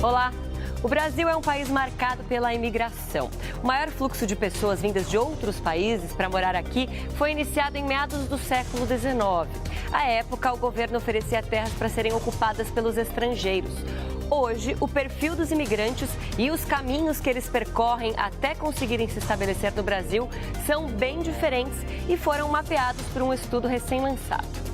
Olá! O Brasil é um país marcado pela imigração. O maior fluxo de pessoas vindas de outros países para morar aqui foi iniciado em meados do século XIX. À época, o governo oferecia terras para serem ocupadas pelos estrangeiros. Hoje, o perfil dos imigrantes e os caminhos que eles percorrem até conseguirem se estabelecer no Brasil são bem diferentes e foram mapeados por um estudo recém-lançado.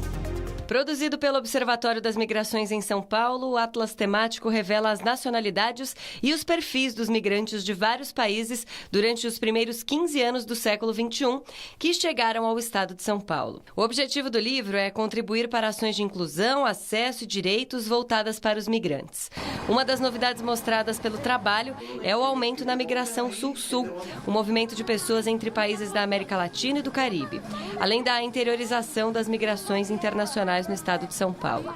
Produzido pelo Observatório das Migrações em São Paulo, o Atlas Temático revela as nacionalidades e os perfis dos migrantes de vários países durante os primeiros 15 anos do século XXI, que chegaram ao estado de São Paulo. O objetivo do livro é contribuir para ações de inclusão, acesso e direitos voltadas para os migrantes. Uma das novidades mostradas pelo trabalho é o aumento na migração sul-sul, o movimento de pessoas entre países da América Latina e do Caribe, além da interiorização das migrações internacionais no estado de São Paulo.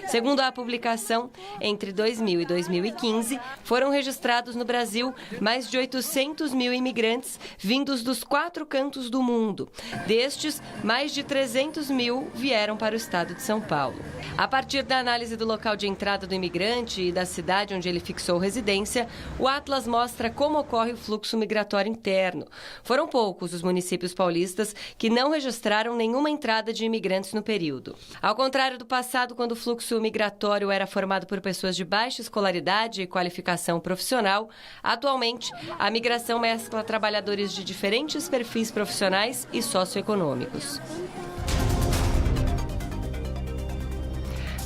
Segundo a publicação, entre 2000 e 2015, foram registrados no Brasil mais de 800 mil imigrantes vindos dos 4 cantos do mundo. Destes, mais de 300 mil vieram para o estado de São Paulo. A partir da análise do local de entrada do imigrante e da cidade onde ele fixou residência, o Atlas mostra como ocorre o fluxo migratório interno. Foram poucos os municípios paulistas que não registraram nenhuma entrada de imigrantes no período. Ao contrário do passado, quando o fluxo migratório era formado por pessoas de baixa escolaridade e qualificação profissional, atualmente a migração mescla trabalhadores de diferentes perfis profissionais e socioeconômicos.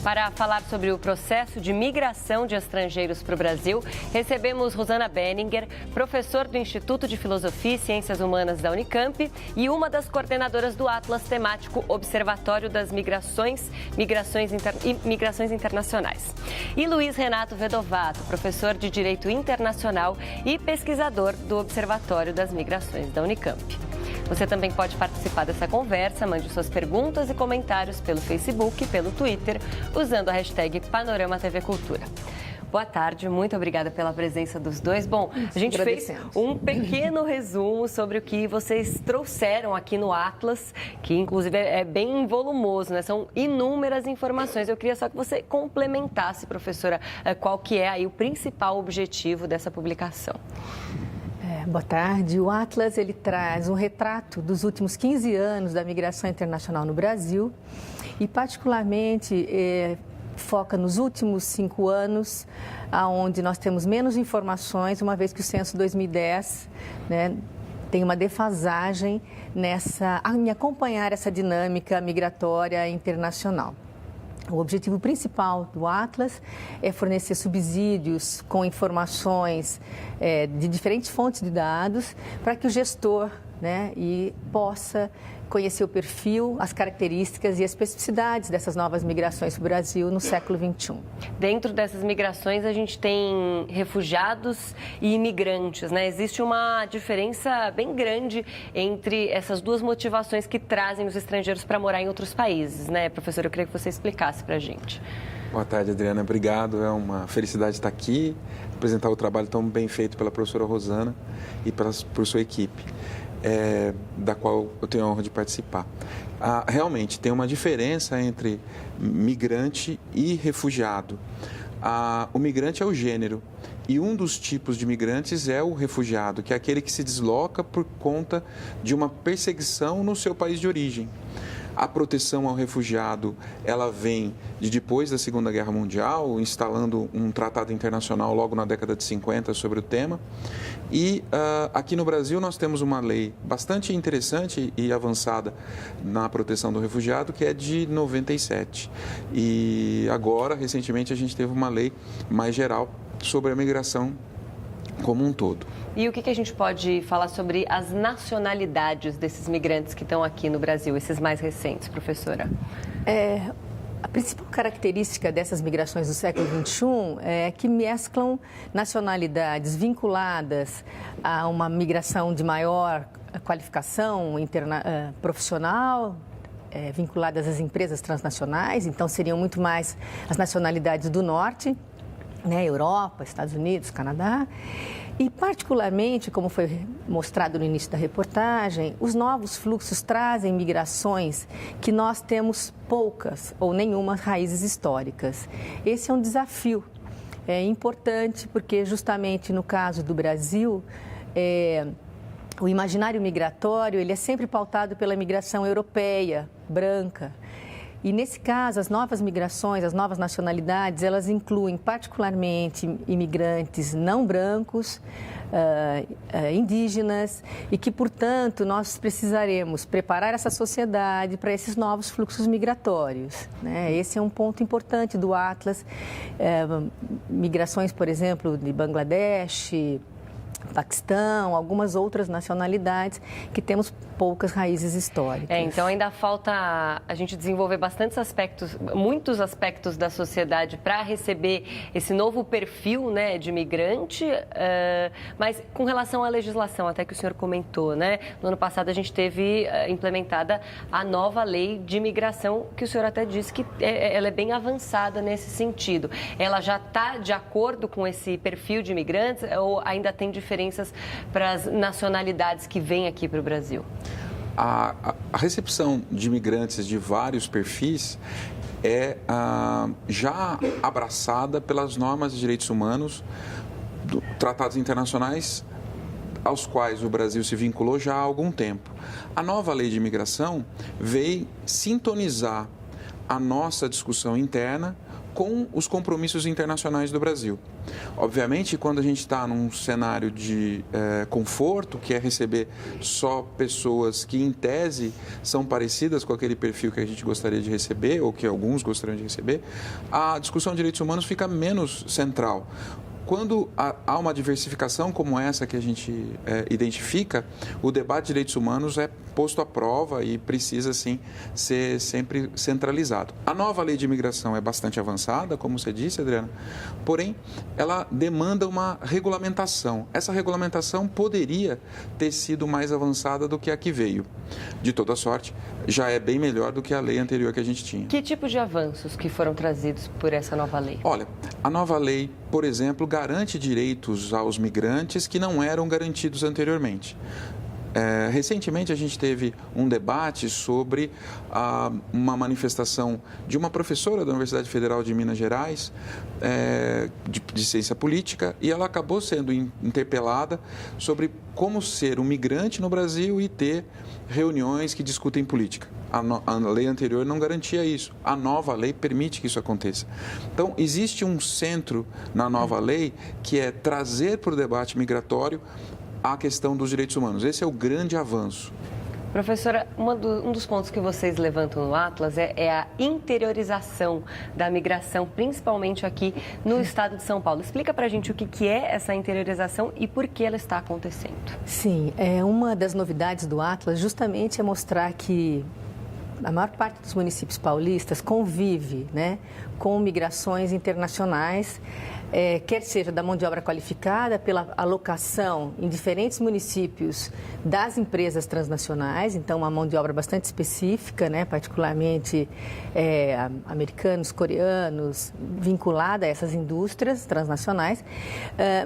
Para falar sobre o processo de migração de estrangeiros para o Brasil, recebemos Rosana Benninger, professor do Instituto de Filosofia e Ciências Humanas da Unicamp e uma das coordenadoras do Atlas Temático Observatório das Migrações Internacionais. E Luiz Renato Vedovato, professor de Direito Internacional e pesquisador do Observatório das Migrações da Unicamp. Você também pode participar dessa conversa, mande suas perguntas e comentários pelo Facebook e pelo Twitter, usando a hashtag Panorama TV Cultura. Boa tarde, muito obrigada pela presença dos dois. Bom, a gente fez um pequeno resumo sobre o que vocês trouxeram aqui no Atlas, que inclusive é bem volumoso, né? São inúmeras informações. Eu queria só que você complementasse, professora, qual que é aí o principal objetivo dessa publicação. Boa tarde. O Atlas ele traz um retrato dos últimos 15 anos da migração internacional no Brasil e, particularmente, foca nos últimos 5 anos, onde nós temos menos informações, uma vez que o censo 2010 tem uma defasagem em acompanhar essa dinâmica migratória internacional. O objetivo principal do Atlas é fornecer subsídios com informações de diferentes fontes de dados para que o gestor possa conhecer o perfil, as características e as especificidades dessas novas migrações para o Brasil no século XXI. Dentro dessas migrações, a gente tem refugiados e imigrantes, né? Existe uma diferença bem grande entre essas duas motivações que trazem os estrangeiros para morar em outros países, né, professor? Eu queria que você explicasse para a gente. Boa tarde, Adriana. Obrigado. É uma felicidade estar aqui, apresentar o trabalho tão bem feito pela professora Rosana e por sua equipe. Da qual eu tenho a honra de participar. Realmente, tem uma diferença entre migrante e refugiado. O migrante é o gênero e um dos tipos de migrantes é o refugiado, que é aquele que se desloca por conta de uma perseguição no seu país de origem. A proteção ao refugiado, ela vem de depois da Segunda Guerra Mundial, instalando um tratado internacional logo na década de 50 sobre o tema. E aqui no Brasil nós temos uma lei bastante interessante e avançada na proteção do refugiado, que é de 97. E agora, recentemente, a gente teve uma lei mais geral sobre a migração como um todo. E o que a gente pode falar sobre as nacionalidades desses migrantes que estão aqui no Brasil, esses mais recentes, professora? A principal característica dessas migrações do século XXI é que mesclam nacionalidades vinculadas a uma migração de maior qualificação profissional, vinculadas às empresas transnacionais, então seriam muito mais as nacionalidades do norte, Europa, Estados Unidos, Canadá. E, particularmente, como foi mostrado no início da reportagem, os novos fluxos trazem migrações que nós temos poucas ou nenhuma raízes históricas. Esse é um desafio é importante porque, justamente no caso do Brasil, o imaginário migratório ele é sempre pautado pela migração europeia, branca. E, nesse caso, as novas migrações, as novas nacionalidades, elas incluem particularmente imigrantes não brancos, indígenas, e que, portanto, nós precisaremos preparar essa sociedade para esses novos fluxos migratórios, né? Esse é um ponto importante do Atlas. Migrações, por exemplo, de Bangladesh, Paquistão, algumas outras nacionalidades que temos poucas raízes históricas. Então ainda falta a gente desenvolver muitos aspectos da sociedade para receber esse novo perfil, né, de imigrante, mas com relação à legislação, até que o senhor comentou, né? No ano passado a gente teve implementada a nova lei de imigração, que o senhor até disse que ela é bem avançada nesse sentido. Ela já está de acordo com esse perfil de imigrantes ou ainda tem diferenças para as nacionalidades que vêm aqui para o Brasil? A recepção de imigrantes de vários perfis é já abraçada pelas normas de direitos humanos, tratados internacionais aos quais o Brasil se vinculou já há algum tempo. A nova lei de imigração veio sintonizar a nossa discussão interna com os compromissos internacionais do Brasil. Obviamente, quando a gente está num cenário de conforto, que é receber só pessoas que, em tese, são parecidas com aquele perfil que a gente gostaria de receber, ou que alguns gostariam de receber, a discussão de direitos humanos fica menos central. Quando há uma diversificação como essa que a gente identifica, o debate de direitos humanos é posto à prova e precisa, sim, ser sempre centralizado. A nova lei de imigração é bastante avançada, como você disse, Adriana, porém, ela demanda uma regulamentação. Essa regulamentação poderia ter sido mais avançada do que a que veio. De toda sorte, já é bem melhor do que a lei anterior que a gente tinha. Que tipo de avanços que foram trazidos por essa nova lei? Olha, a nova lei, por exemplo, garante direitos aos migrantes que não eram garantidos anteriormente. Recentemente, a gente teve um debate sobre uma manifestação de uma professora da Universidade Federal de Minas Gerais, de ciência política, e ela acabou sendo interpelada sobre como ser um migrante no Brasil e ter reuniões que discutem política. A lei anterior não garantia isso. A nova lei permite que isso aconteça. Então, existe um centro na nova lei que é trazer para o debate migratório a questão dos direitos humanos. Esse é o grande avanço. Professora, um dos pontos que vocês levantam no Atlas é a interiorização da migração, principalmente aqui no estado de São Paulo. Explica para a gente o que é essa interiorização e por que ela está acontecendo. Sim, uma das novidades do Atlas justamente é mostrar que a maior parte dos municípios paulistas convive, né, com migrações internacionais, quer seja da mão de obra qualificada, pela alocação em diferentes municípios das empresas transnacionais, então uma mão de obra bastante específica, né, particularmente americanos, coreanos, vinculada a essas indústrias transnacionais,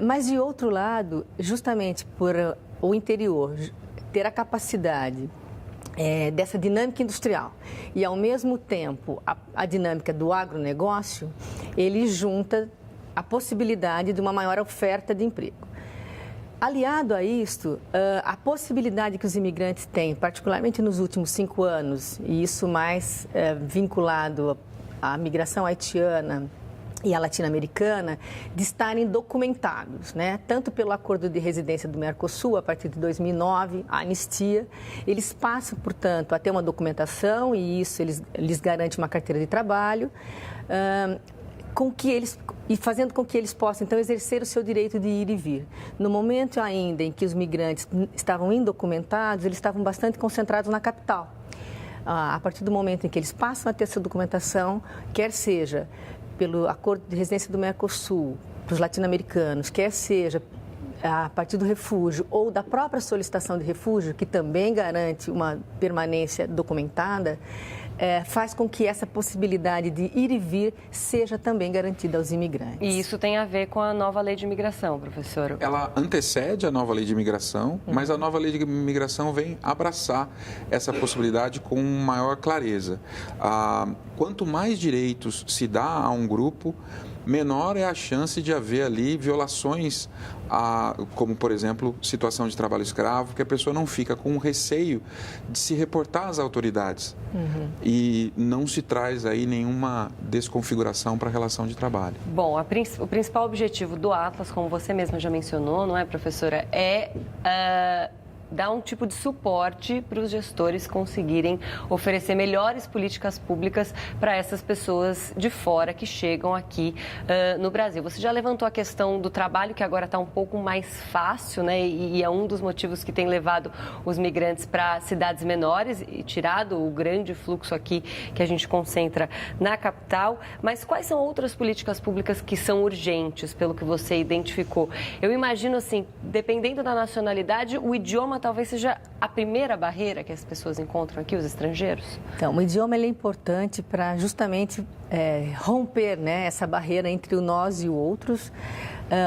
mas de outro lado, justamente por o interior ter a capacidade dessa dinâmica industrial e, ao mesmo tempo, a dinâmica do agronegócio, ele junta a possibilidade de uma maior oferta de emprego. Aliado a isto, a possibilidade que os imigrantes têm, particularmente nos últimos 5 anos, e isso mais vinculado à migração haitiana e a latino-americana, de estarem documentados, né? Tanto pelo acordo de residência do Mercosul, a partir de 2009, a anistia, eles passam, portanto, a ter uma documentação e isso lhes garante uma carteira de trabalho, fazendo com que eles possam, então, exercer o seu direito de ir e vir. No momento ainda em que os migrantes estavam indocumentados, eles estavam bastante concentrados na capital. A partir do momento em que eles passam a ter essa documentação, quer seja pelo acordo de residência do Mercosul, para os latino-americanos, quer seja a partir do refúgio ou da própria solicitação de refúgio, que também garante uma permanência documentada, faz com que essa possibilidade de ir e vir seja também garantida aos imigrantes. E isso tem a ver com a nova lei de imigração, professor? Ela antecede a nova lei de imigração, mas a nova lei de imigração vem abraçar essa possibilidade com maior clareza. Quanto mais direitos se dá a um grupo, menor é a chance de haver ali violações, como, por exemplo, situação de trabalho escravo, que a pessoa não fica com receio de se reportar às autoridades. E não se traz aí nenhuma desconfiguração para a relação de trabalho. Bom, o principal objetivo do Atlas, como você mesma já mencionou, não é, professora, é dar um tipo de suporte para os gestores conseguirem oferecer melhores políticas públicas para essas pessoas de fora que chegam aqui no Brasil. Você já levantou a questão do trabalho, que agora está um pouco mais fácil, né? E é um dos motivos que tem levado os migrantes para cidades menores e tirado o grande fluxo aqui que a gente concentra na capital. Mas quais são outras políticas públicas que são urgentes, pelo que você identificou? Eu imagino, assim, dependendo da nacionalidade, o idioma talvez seja a primeira barreira que as pessoas encontram aqui, os estrangeiros? Então, o idioma ele é importante para justamente romper, né, essa barreira entre o nós e o outros.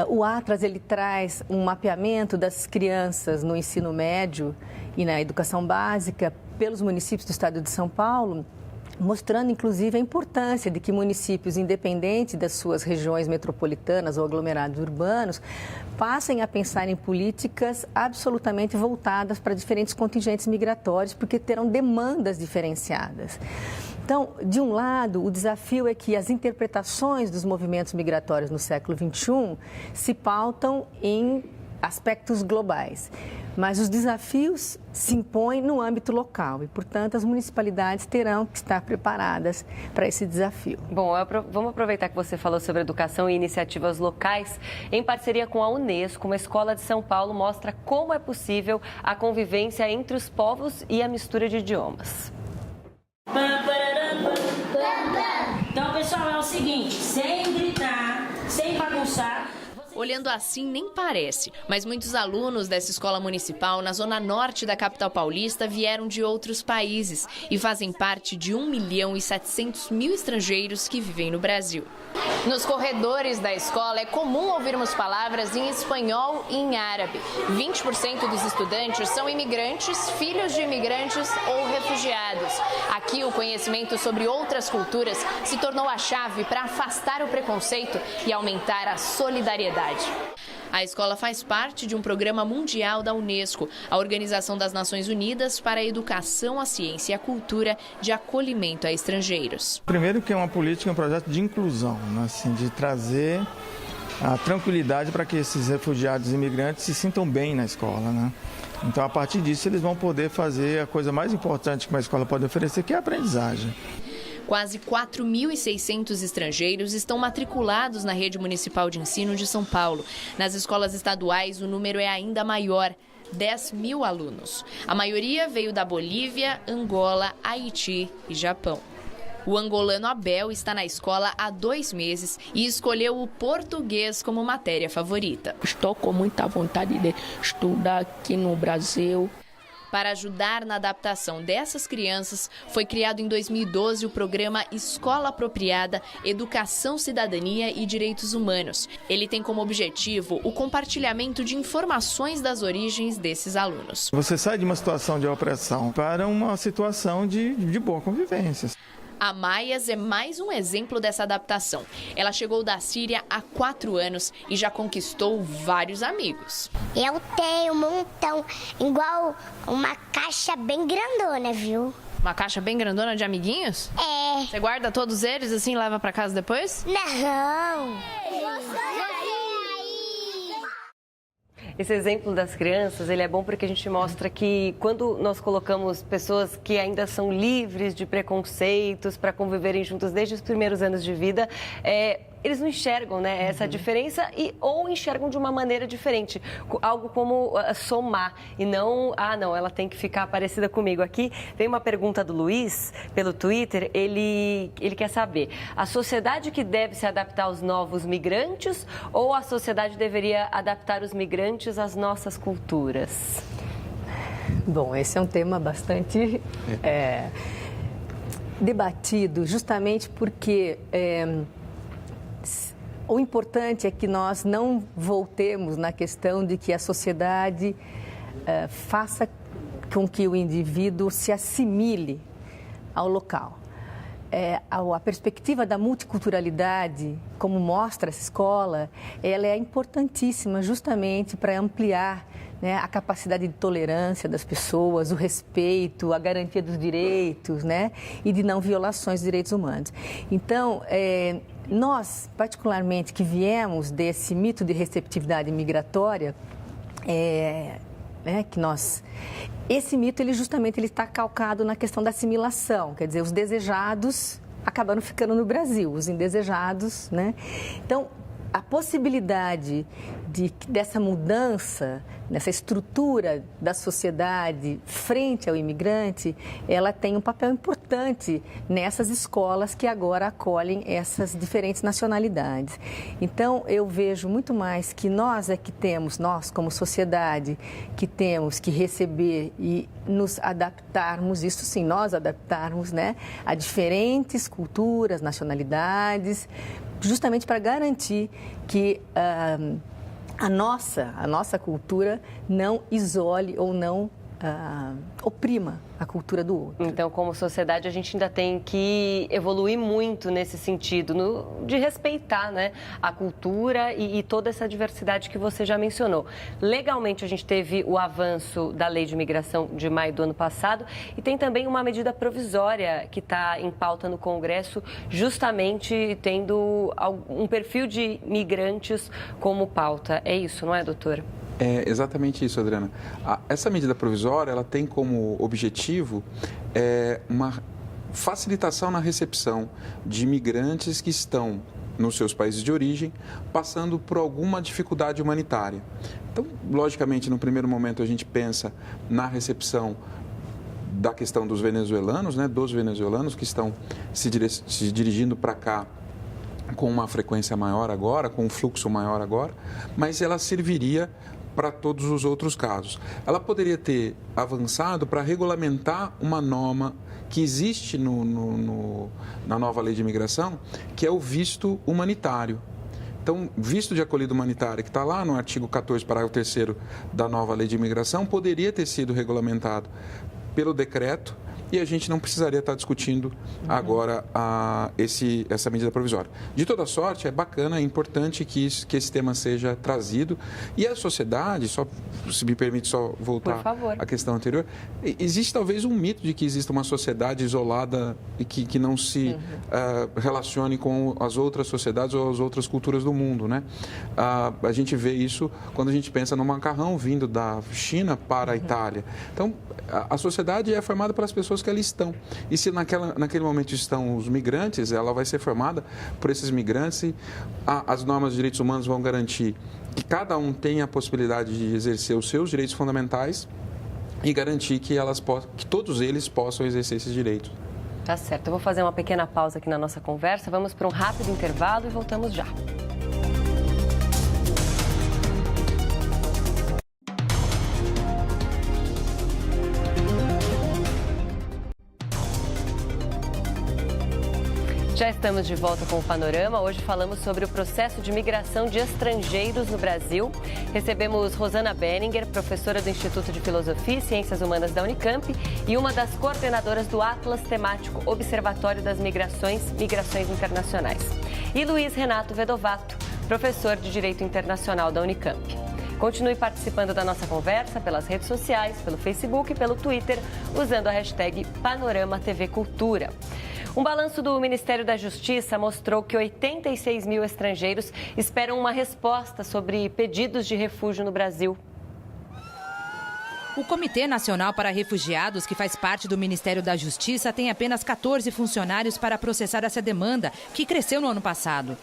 O Atlas ele traz um mapeamento das crianças no ensino médio e na educação básica pelos municípios do estado de São Paulo, mostrando, inclusive, a importância de que municípios, independente das suas regiões metropolitanas ou aglomerados urbanos, passem a pensar em políticas absolutamente voltadas para diferentes contingentes migratórios, porque terão demandas diferenciadas. Então, de um lado, o desafio é que as interpretações dos movimentos migratórios no século XXI se pautam em aspectos globais, mas os desafios se impõem no âmbito local e, portanto, as municipalidades terão que estar preparadas para esse desafio. Bom, vamos aproveitar que você falou sobre educação e iniciativas locais. Em parceria com a Unesco, uma escola de São Paulo mostra como é possível a convivência entre os povos e a mistura de idiomas. Então, pessoal, é o seguinte, sem gritar, sem bagunçar. Olhando assim, nem parece, mas muitos alunos dessa escola municipal na zona norte da capital paulista vieram de outros países e fazem parte de 1.700.000 estrangeiros que vivem no Brasil. Nos corredores da escola é comum ouvirmos palavras em espanhol e em árabe. 20% dos estudantes são imigrantes, filhos de imigrantes ou refugiados. Aqui, o conhecimento sobre outras culturas se tornou a chave para afastar o preconceito e aumentar a solidariedade. A escola faz parte de um programa mundial da Unesco, a Organização das Nações Unidas para a Educação, a Ciência e a Cultura de acolhimento a estrangeiros. Primeiro que é uma política, um projeto de inclusão, né, assim, de trazer a tranquilidade para que esses refugiados e imigrantes se sintam bem na escola, né? Então, a partir disso, eles vão poder fazer a coisa mais importante que uma escola pode oferecer, que é a aprendizagem. Quase 4.600 estrangeiros estão matriculados na rede municipal de ensino de São Paulo. Nas escolas estaduais, o número é ainda maior, 10.000 alunos. A maioria veio da Bolívia, Angola, Haiti e Japão. O angolano Abel está na escola há 2 meses e escolheu o português como matéria favorita. Estou com muita vontade de estudar aqui no Brasil. Para ajudar na adaptação dessas crianças, foi criado em 2012 o programa Escola Apropriada, Educação, Cidadania e Direitos Humanos. Ele tem como objetivo o compartilhamento de informações das origens desses alunos. Você sai de uma situação de opressão para uma situação de boa convivência. A Maias é mais um exemplo dessa adaptação. Ela chegou da Síria há 4 anos e já conquistou vários amigos. Eu tenho um montão, igual uma caixa bem grandona, viu? Uma caixa bem grandona de amiguinhos? É. Você guarda todos eles assim e leva pra casa depois? Não. Esse exemplo das crianças, ele é bom porque a gente mostra que quando nós colocamos pessoas que ainda são livres de preconceitos para conviverem juntas desde os primeiros anos de vida, eles não enxergam, né, essa diferença ou enxergam de uma maneira diferente, algo como somar e não, não, ela tem que ficar parecida comigo. Aqui tem uma pergunta do Luiz pelo Twitter, ele quer saber, a sociedade que deve se adaptar aos novos migrantes ou a sociedade deveria adaptar os migrantes às nossas culturas? Bom, esse é um tema bastante debatido, justamente porque o importante é que nós não voltemos na questão de que a sociedade faça com que o indivíduo se assimile ao local. a perspectiva da multiculturalidade, como mostra essa escola, ela é importantíssima justamente para ampliar, né, a capacidade de tolerância das pessoas, o respeito, a garantia dos direitos, né, e de não violações de direitos humanos. Então, nós, particularmente, que viemos desse mito de receptividade migratória, esse mito, ele justamente está calcado na questão da assimilação, quer dizer, os desejados acabaram ficando no Brasil, os indesejados, né? Então, a possibilidade dessa mudança, nessa estrutura da sociedade frente ao imigrante, ela tem um papel importante nessas escolas que agora acolhem essas diferentes nacionalidades. Então, eu vejo muito mais que nós como sociedade, que temos que receber e nos adaptarmos, isso sim, nós adaptarmos, né, a diferentes culturas, nacionalidades, justamente para garantir que a nossa cultura não isole ou não oprima a cultura do outro. Então, como sociedade, a gente ainda tem que evoluir muito nesse sentido, de respeitar, né, a cultura e toda essa diversidade que você já mencionou. Legalmente, a gente teve o avanço da Lei de Imigração de maio do ano passado e tem também uma medida provisória que está em pauta no Congresso, justamente tendo um perfil de migrantes como pauta. É isso, não é, doutora? É exatamente isso, Adriana. Essa medida provisória, ela tem como objetivo uma facilitação na recepção de imigrantes que estão nos seus países de origem, passando por alguma dificuldade humanitária. Então, logicamente, no primeiro momento a gente pensa na recepção da questão dos venezuelanos, né, dos venezuelanos que estão se dirigindo para cá com uma frequência maior agora, com um fluxo maior agora, mas ela serviria para todos os outros casos. Ela poderia ter avançado para regulamentar uma norma que existe na nova lei de imigração, que é o visto humanitário. Então, visto de acolhida humanitária, que está lá no artigo 14, parágrafo 3º da nova lei de imigração, poderia ter sido regulamentado pelo decreto e a gente não precisaria estar discutindo agora essa medida provisória. De toda sorte, é bacana, é importante que esse tema seja trazido. E a sociedade, se me permite só voltar à questão anterior, existe talvez um mito de que exista uma sociedade isolada e que não se relacione com as outras sociedades ou as outras culturas do mundo, né? A gente vê isso quando a gente pensa no macarrão vindo da China para a Itália. Então, a sociedade é formada pelas pessoas que ali estão. E se naquele momento estão os migrantes, ela vai ser formada por esses migrantes e as normas de direitos humanos vão garantir que cada um tenha a possibilidade de exercer os seus direitos fundamentais e garantir que todos eles possam exercer esses direitos. Tá certo. Eu vou fazer uma pequena pausa aqui na nossa conversa. Vamos para um rápido intervalo e voltamos já. Já estamos de volta com o Panorama. Hoje falamos sobre o processo de migração de estrangeiros no Brasil. Recebemos Rosana Benninger, professora do Instituto de Filosofia e Ciências Humanas da Unicamp e uma das coordenadoras do Atlas Temático Observatório das Migrações Internacionais. E Luiz Renato Vedovato, professor de Direito Internacional da Unicamp. Continue participando da nossa conversa pelas redes sociais, pelo Facebook e pelo Twitter, usando a hashtag Panorama TV Cultura. Um balanço do Ministério da Justiça mostrou que 86 mil estrangeiros esperam uma resposta sobre pedidos de refúgio no Brasil. O Comitê Nacional para Refugiados, que faz parte do Ministério da Justiça, tem apenas 14 funcionários para processar essa demanda, que cresceu no ano passado.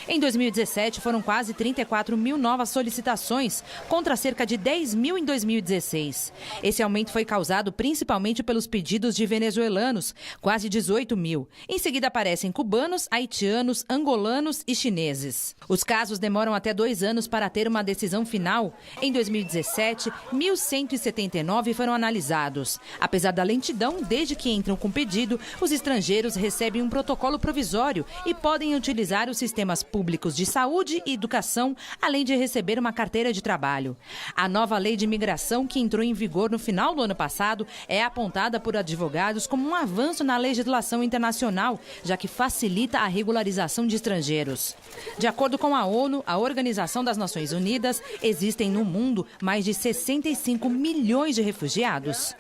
Em 2017, foram quase 34 mil novas solicitações, contra cerca de 10 mil em 2016. Esse aumento foi causado principalmente pelos pedidos de venezuelanos, quase 18 mil. Em seguida aparecem cubanos, haitianos, angolanos e chineses. Os casos demoram até 2 anos para ter uma decisão final. Em 2017, 1.179 foram analisados. Apesar da lentidão, desde que entram com pedido, os estrangeiros recebem um protocolo provisório e podem utilizar os sistemas públicos de saúde e educação, além de receber uma carteira de trabalho. A nova lei de imigração, que entrou em vigor no final do ano passado, é apontada por advogados como um avanço na legislação internacional, já que facilita a regularização de estrangeiros. De acordo com a ONU, a Organização das Nações Unidas, existem no mundo mais de 65 milhões de refugiados.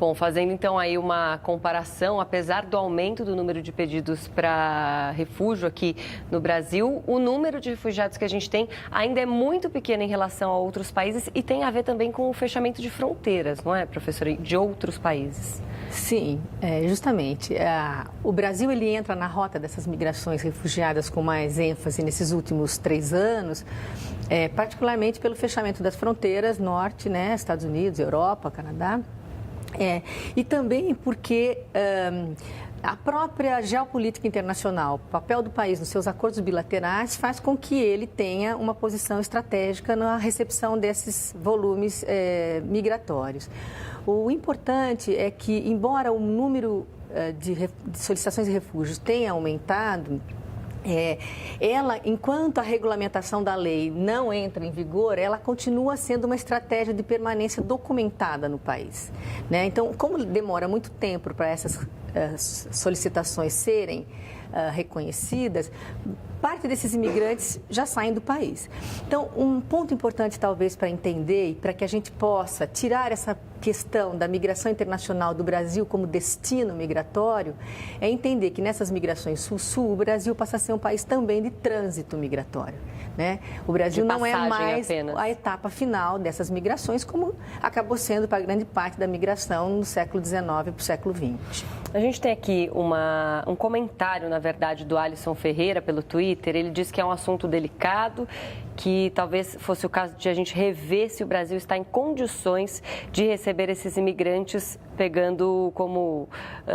Bom, fazendo então aí uma comparação, apesar do aumento do número de pedidos para refúgio aqui no Brasil, o número de refugiados que a gente tem ainda é muito pequeno em relação a outros países e tem a ver também com o fechamento de fronteiras, não é, professora, de outros países? Sim, justamente. O Brasil ele entra na rota dessas migrações refugiadas com mais ênfase nesses últimos 3 anos, particularmente pelo fechamento das fronteiras norte, né, Estados Unidos, Europa, Canadá. E também porque a própria geopolítica internacional, o papel do país nos seus acordos bilaterais faz com que ele tenha uma posição estratégica na recepção desses volumes migratórios. O importante é que, embora o número de solicitações de refúgios tenha aumentado, ela, enquanto a regulamentação da lei não entra em vigor, ela continua sendo uma estratégia de permanência documentada no país, né? Então, como demora muito tempo para essas solicitações serem reconhecidas, parte desses imigrantes já saem do país. Então, um ponto importante talvez para entender e para que a gente possa tirar essa questão da migração internacional do Brasil como destino migratório é entender que nessas migrações sul-sul, o Brasil passa a ser um país também de trânsito migratório, né? O Brasil não é mais apenas a etapa final dessas migrações, como acabou sendo para grande parte da migração no século XIX para o século XX. A gente tem aqui um comentário, na verdade, do Alisson Ferreira pelo Twitter. Ele diz que é um assunto delicado, que talvez fosse o caso de a gente rever se o Brasil está em condições de receber esses imigrantes, pegando como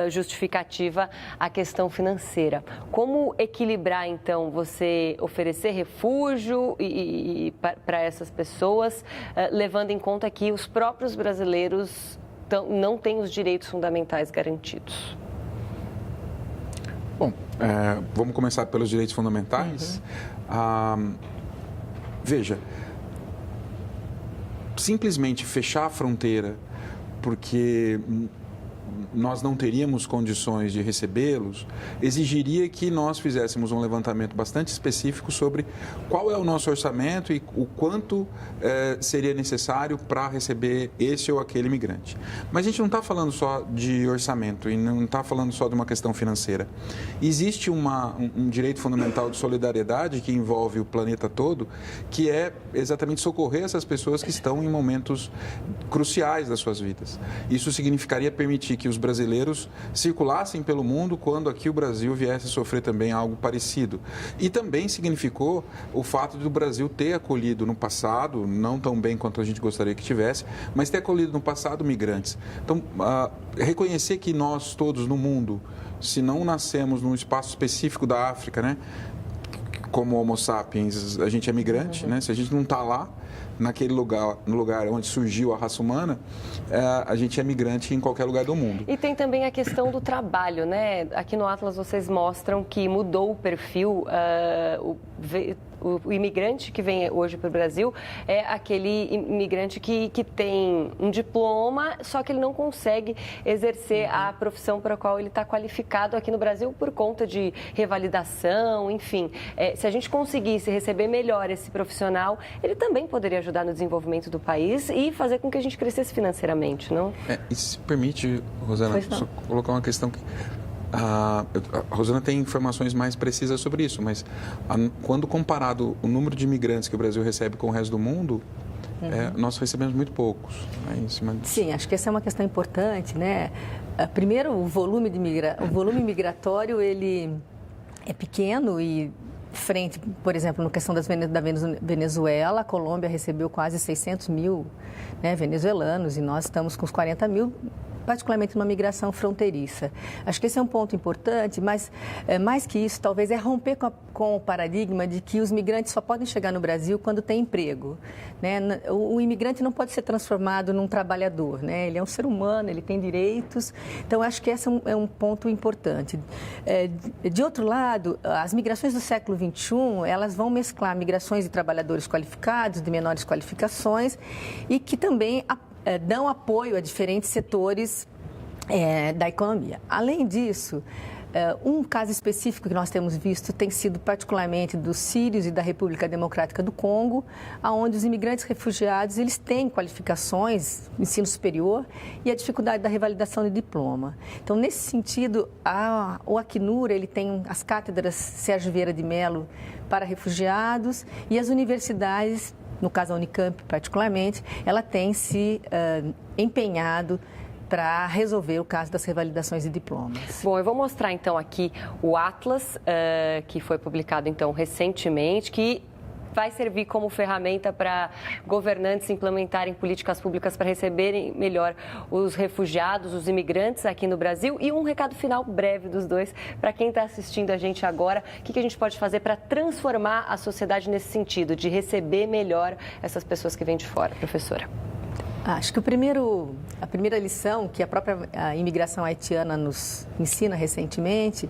justificativa a questão financeira. Como equilibrar, então, você oferecer refúgio para essas pessoas, levando em conta que os próprios brasileiros não têm os direitos fundamentais garantidos? Bom, vamos começar pelos direitos fundamentais. Veja, simplesmente fechar a fronteira porque nós não teríamos condições de recebê-los, exigiria que nós fizéssemos um levantamento bastante específico sobre qual é o nosso orçamento e o quanto seria necessário para receber esse ou aquele imigrante. Mas a gente não está falando só de orçamento e não está falando só de uma questão financeira. Existe um direito fundamental de solidariedade que envolve o planeta todo, que é exatamente socorrer essas pessoas que estão em momentos cruciais das suas vidas. Isso significaria permitir que os brasileiros circulassem pelo mundo quando aqui o Brasil viesse a sofrer também algo parecido. E também significou o fato do Brasil ter acolhido no passado, não tão bem quanto a gente gostaria que tivesse, mas ter acolhido no passado migrantes. Então, reconhecer que nós todos no mundo, se não nascemos num espaço específico da África, né, como Homo sapiens, a gente é migrante, né? Se a gente não está lá, naquele lugar, no lugar onde surgiu a raça humana, a gente é migrante em qualquer lugar do mundo. E tem também a questão do trabalho, né? Aqui no Atlas vocês mostram que mudou o perfil, o imigrante que vem hoje para o Brasil é aquele imigrante que tem um diploma, só que ele não consegue exercer a profissão para a qual ele está qualificado aqui no Brasil por conta de revalidação, enfim. Se a gente conseguisse receber melhor esse profissional, ele também poderia ajudar no desenvolvimento do país e fazer com que a gente crescesse financeiramente, não? Isso permite, Rosana, só colocar uma questão que... A Rosana tem informações mais precisas sobre isso, mas quando comparado o número de imigrantes que o Brasil recebe com o resto do mundo, nós recebemos muito poucos. Né, em cima disso. Sim, acho que essa é uma questão importante, né? Primeiro, o volume migratório ele é pequeno e frente, por exemplo, na questão da Venezuela, a Colômbia recebeu quase 600 mil, né, venezuelanos e nós estamos com os 40 mil particularmente numa migração fronteiriça. Acho que esse é um ponto importante, mas mais que isso, talvez é romper com o paradigma de que os migrantes só podem chegar no Brasil quando tem emprego, né? O imigrante não pode ser transformado num trabalhador, né? Ele é um ser humano, ele tem direitos. Então, acho que esse é um ponto importante. De outro lado, as migrações do século XXI, elas vão mesclar migrações de trabalhadores qualificados, de menores qualificações, e que também dão apoio a diferentes setores da economia. Além disso, um caso específico que nós temos visto tem sido particularmente dos sírios e da República Democrática do Congo, onde os imigrantes refugiados eles têm qualificações, ensino superior, e a dificuldade da revalidação de diploma. Então, nesse sentido, o Acnur ele tem as cátedras Sérgio Vieira de Mello para refugiados e as universidades, no caso a Unicamp particularmente, ela tem se empenhado para resolver o caso das revalidações de diplomas. Bom, eu vou mostrar então aqui o Atlas, que foi publicado então recentemente, que vai servir como ferramenta para governantes implementarem políticas públicas para receberem melhor os refugiados, os imigrantes aqui no Brasil. E um recado final breve dos dois para quem está assistindo a gente agora. O que a gente pode fazer para transformar a sociedade nesse sentido, de receber melhor essas pessoas que vêm de fora, professora? Acho que a primeira lição que a própria imigração haitiana nos ensina recentemente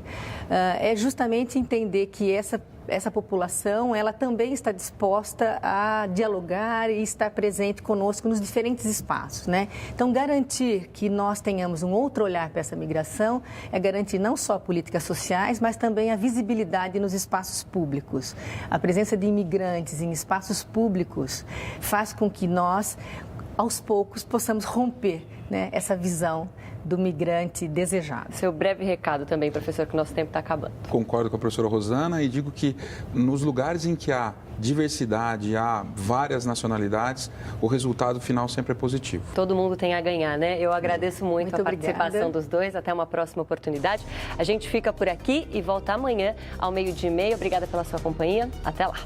é justamente entender que essa população ela também está disposta a dialogar e estar presente conosco nos diferentes espaços, né? Então, garantir que nós tenhamos um outro olhar para essa migração é garantir não só políticas sociais, mas também a visibilidade nos espaços públicos. A presença de imigrantes em espaços públicos faz com que nós, aos poucos, possamos romper, né, essa visão do migrante desejado. Seu breve recado também, professor, que o nosso tempo está acabando. Concordo com a professora Rosana e digo que nos lugares em que há diversidade, há várias nacionalidades, o resultado final sempre é positivo. Todo mundo tem a ganhar, né? Eu agradeço muito a participação dos dois. Até uma próxima oportunidade. A gente fica por aqui e volta amanhã ao 12:30. Obrigada pela sua companhia. Até lá.